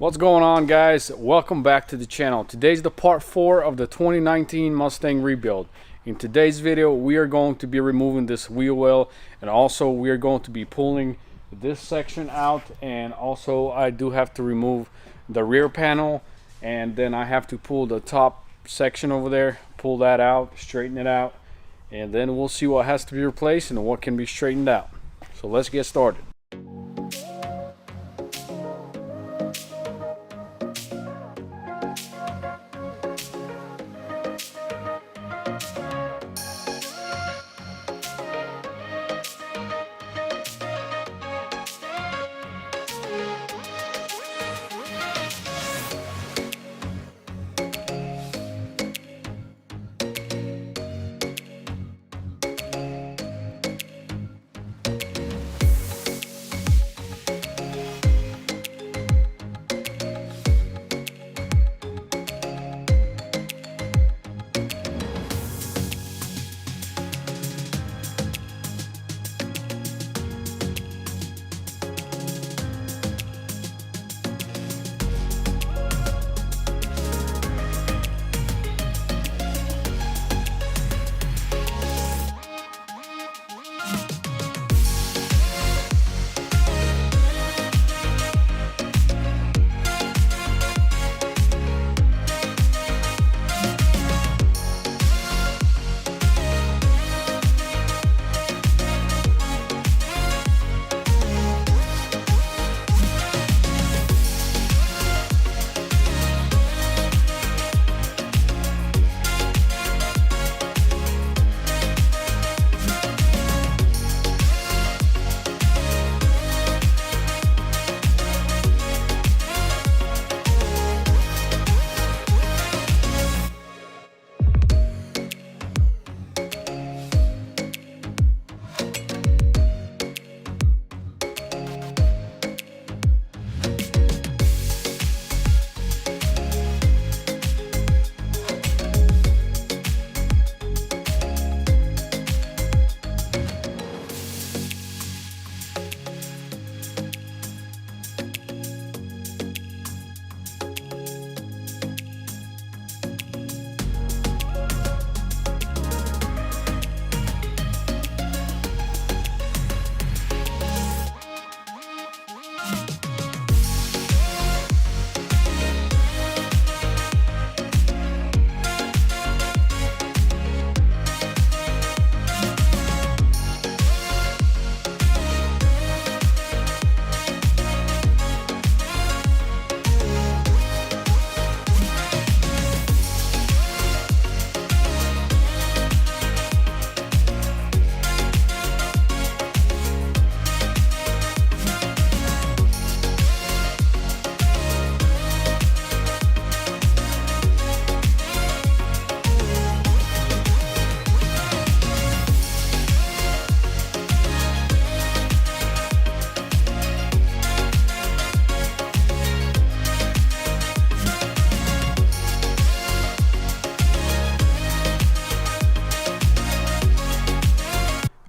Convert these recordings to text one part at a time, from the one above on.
What's going on, guys? Welcome back to the channel. Today's the part 4 of the 2019 Mustang rebuild. In today's video we are going to be removing this wheel well, and also we are going to be pulling this section out, and also I do have to remove the rear panel, and then I have to pull the top section over there, pull that out, straighten it out, and then we'll see what has to be replaced and what can be straightened out. So let's get started.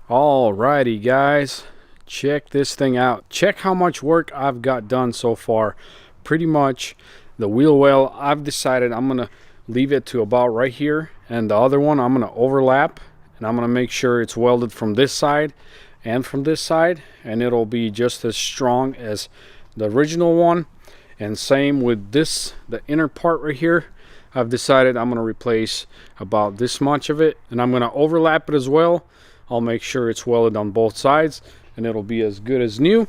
Alrighty guys, check this thing out. Check how much work I've got done so far. Pretty much the wheel well, I've decided I'm gonna leave it to about right here, and the other one I'm gonna overlap, and I'm gonna make sure it's welded from this side and from this side, and it'll be just as strong as the original one. And same with this, the inner part right here. I've decided I'm gonna replace about this much of it, and I'm gonna overlap it as well. I'll make sure it's welded on both sides, and it'll be as good as new.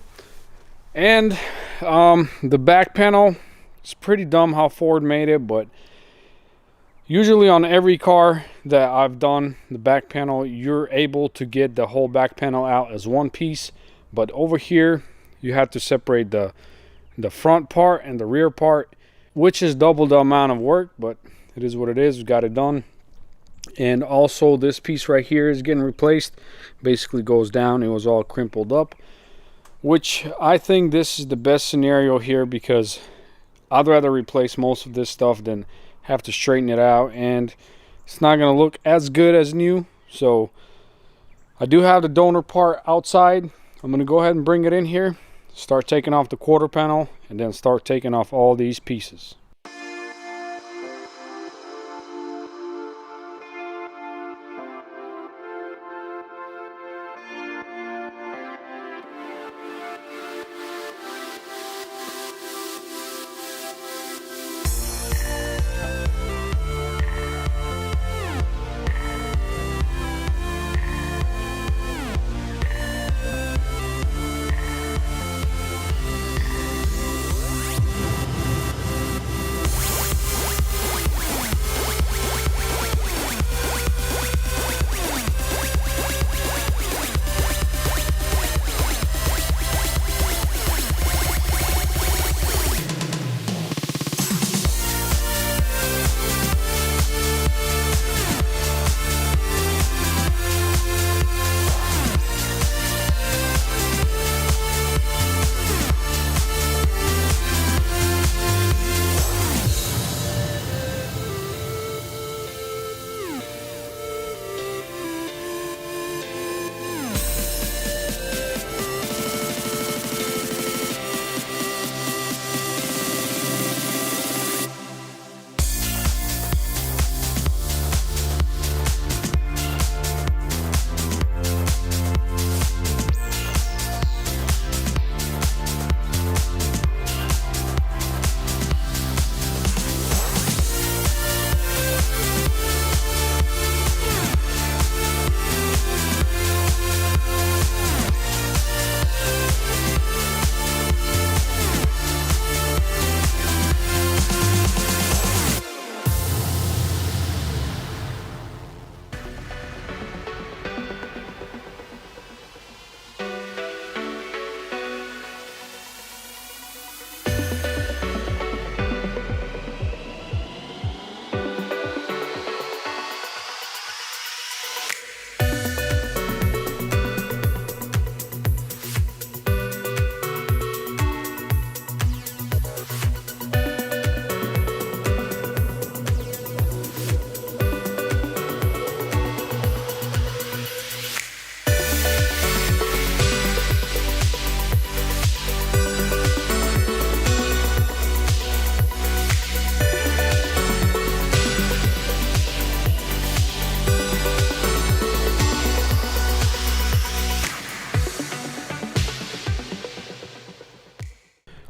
And the back panel, it's pretty dumb how Ford made it, but usually on every car that I've done the back panel, you're able to get the whole back panel out as one piece, but over here you have to separate the front part and the rear part, which is double the amount of work, but it is what it is. We got it done. And also this piece right here is getting replaced. Basically goes down. It was all crimpled up, which I think this is the best scenario here, because I'd rather replace most of this stuff than have to straighten it out, and it's not going to look as good as new. So I do have the donor part outside. I'm going to go ahead and bring it in here start taking off the quarter panel, and then start taking off all these pieces.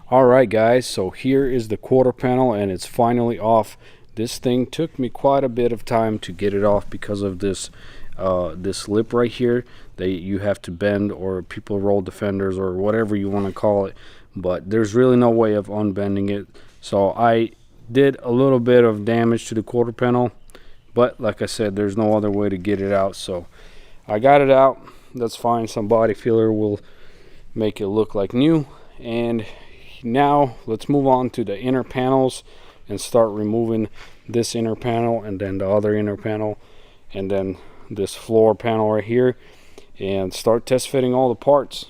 Alright guys, so here is the quarter panel and it's finally off. This thing took me quite a bit of time to get it off because of this this lip right here that you have to bend, or people roll defenders or whatever you want to call it, but there's really no way of unbending it. So I did a little bit of damage to the quarter panel, but like I said, there's no other way to get it out, so I got it out. That's fine. Some body filler will make it look like new. And now let's move on to the inner panels and start removing this inner panel and then the other inner panel and then this floor panel right here, and start test fitting all the parts.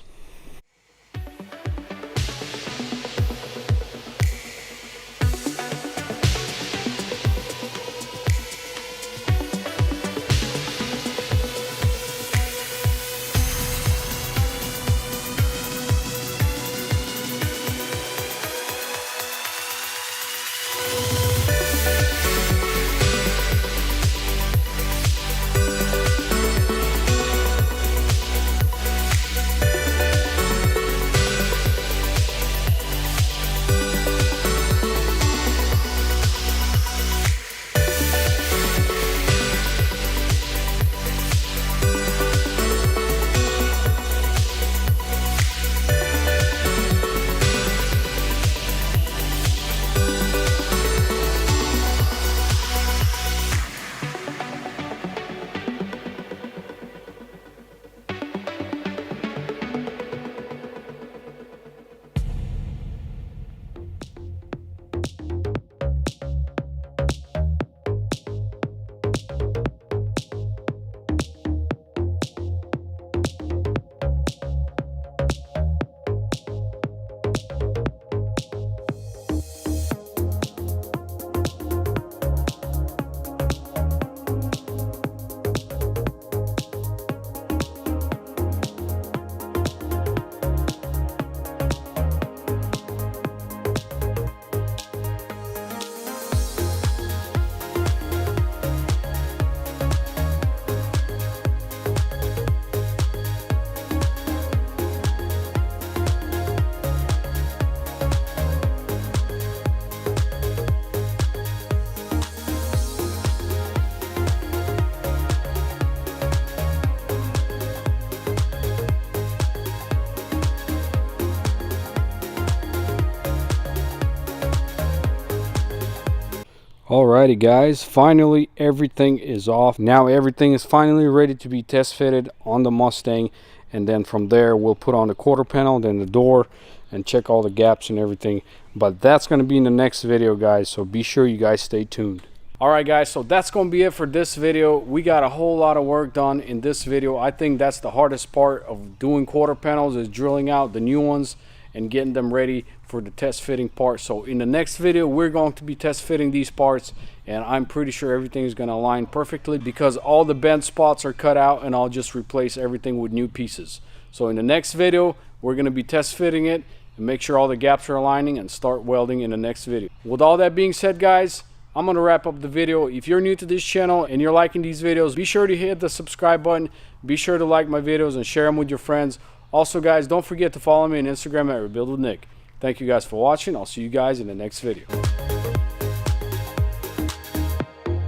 Alrighty guys, finally everything is off. Now everything is finally ready to be test fitted on the Mustang, and then from there we'll put on the quarter panel, then the door, and check all the gaps and everything. But that's going to be in the next video guys, so be sure you guys stay tuned. Alright guys, so that's going to be it for this video. We got a whole lot of work done in this video. I think that's the hardest part of doing quarter panels, is drilling out the new ones and getting them ready for the test fitting part. So in the next video we're going to be test fitting these parts, and I'm pretty sure everything is going to align perfectly because all the bent spots are cut out, and I'll just replace everything with new pieces. So in the next video we're going to be test fitting it and make sure all the gaps are aligning and start welding in the next video. With all that being said guys, I'm going to wrap up the video. If you're new to this channel and you're liking these videos, be sure to hit the subscribe button. Be sure to like my videos and share them with your friends. Also guys, don't forget to follow me on Instagram at Rebuild with Nick. Thank you guys for watching. I'll see you guys in the next video.